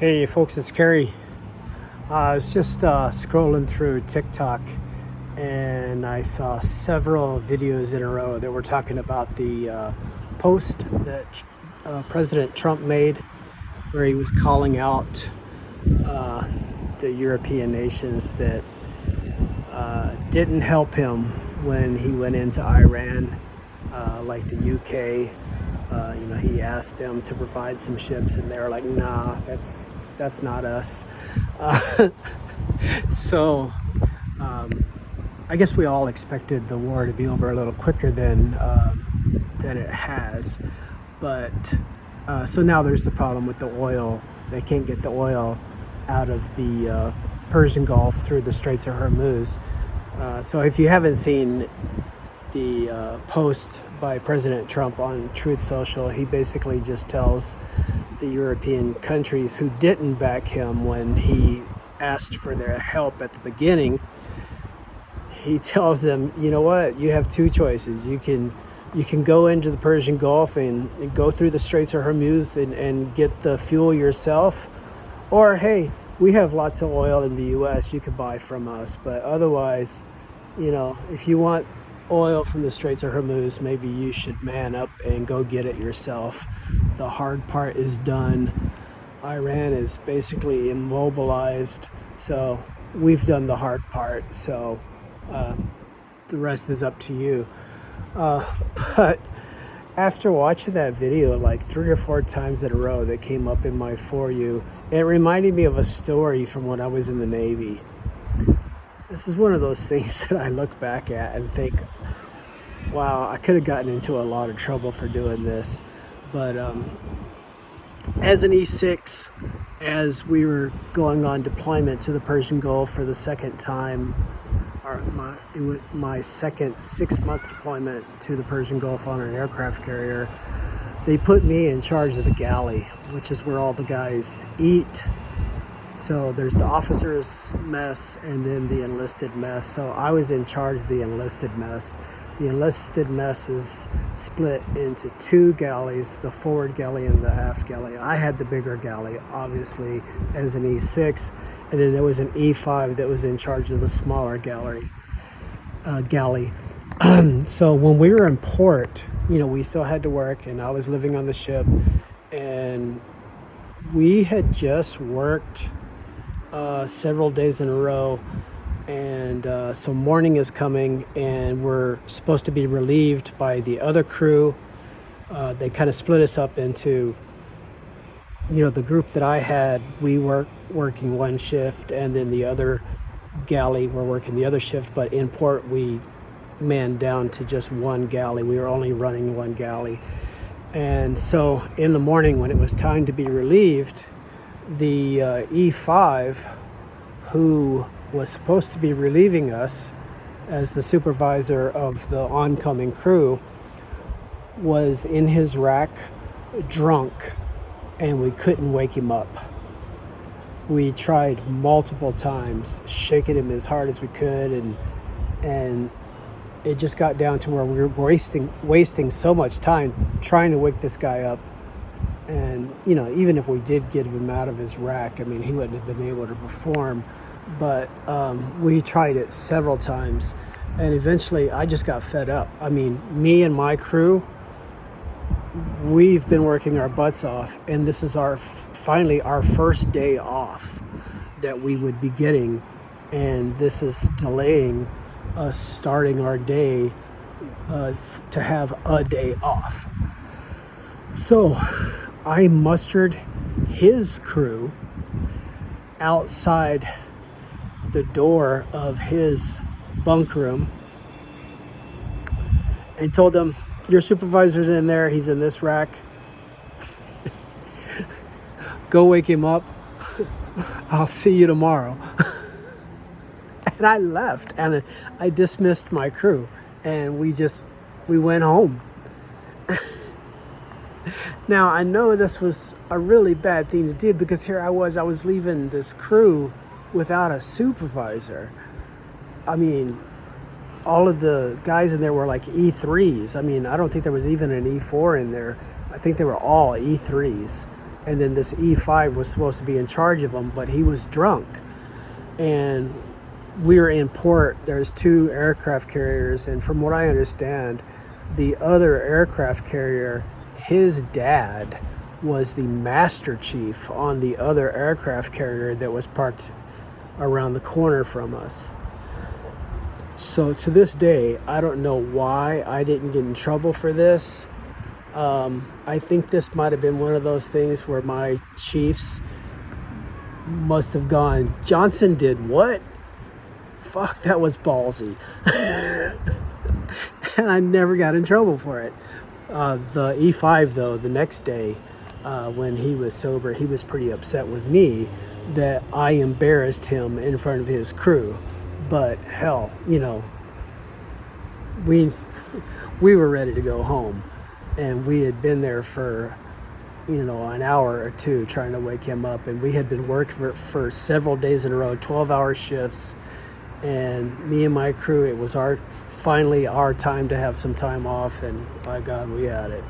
Hey folks, it's Kerry. I was just scrolling through TikTok and I saw several videos in a row that were talking about the post that President Trump made where he was calling out the European nations that didn't help him when he went into Iran, like the UK. He asked them to provide some ships, and they were like, "Nah, that's not us." Uh, so I guess we all expected the war to be over a little quicker than it has, but so now there's the problem with the oil. They can't get the oil out of the Persian Gulf through the Straits of Hormuz. So if you haven't seen the post by President Trump on Truth Social, he basically just tells the European countries who didn't back him when he asked for their help at the beginning, he tells them, you know what, you have two choices. You can go into the Persian Gulf and go through the Straits of Hormuz and get the fuel yourself, or hey, we have lots of oil in the US, you could buy from us, but otherwise, if you want oil from the Straits of Hormuz, maybe you should man up and go get it yourself. The hard part is done. Iran is basically immobilized, so we've done the hard part. So the rest is up to you. But after watching that video like 3 or 4 times in a row that came up in my For You, it reminded me of a story from when I was in the Navy. This is one of those things that I look back at and think, wow, I could have gotten into a lot of trouble for doing this. But as an E6, as we were going on deployment to the Persian Gulf for the second time, my second 6-month deployment to the Persian Gulf on an aircraft carrier, they put me in charge of the galley, which is where all the guys eat. So there's the officers' mess and then the enlisted mess. So I was in charge of the enlisted mess. The enlisted mess is split into 2 galleys, the forward galley and the aft galley. I had the bigger galley, obviously, as an E6, and then there was an E5 that was in charge of the smaller galley. So when we were in port, we still had to work, and I was living on the ship, and we had just worked several days in a row, and so morning is coming and we're supposed to be relieved by the other crew. They kind of split us up into, the group that I had, we were working one shift, and then the other galley were working the other shift, but in port we manned down to just one galley. We were only running one galley. And so in the morning when it was time to be relieved, the E5, who was supposed to be relieving us as the supervisor of the oncoming crew, was in his rack drunk, and we couldn't wake him up. We tried multiple times, shaking him as hard as we could, and it just got down to where we were wasting so much time trying to wake this guy up. And even if we did get him out of his rack, he wouldn't have been able to perform. But we tried it several times, and eventually I just got fed up. Me and my crew, we've been working our butts off, and this is finally our first day off that we would be getting, and this is delaying us starting our day to have a day off. So I mustered his crew outside the door of his bunk room and told them, your supervisor's in there, he's in this rack. Go wake him up. I'll see you tomorrow. And I left, and I dismissed my crew, and we went home. Now, I know this was a really bad thing to do, because here I was leaving this crew without a supervisor. All of the guys in there were like E3s. I don't think there was even an E4 in there. I think they were all E3s. and then this E5 was supposed to be in charge of them, but he was drunk. And we were in port. There's 2 aircraft carriers, and from what I understand, the other aircraft carrier, his dad was the master chief on the other aircraft carrier that was parked around the corner from us. So to this day, I don't know why I didn't get in trouble for this. I think this might have been one of those things where my chiefs must have gone, Johnson did what? Fuck, that was ballsy. And I never got in trouble for it. The E5, though, the next day, when he was sober, he was pretty upset with me that I embarrassed him in front of his crew. But hell, you know, we were ready to go home, and we had been there for, you know, an hour or 2 trying to wake him up, and we had been working for several days in a row, 12-hour shifts, and me and my crew, it was finally our time to have some time off, and by God, we had it.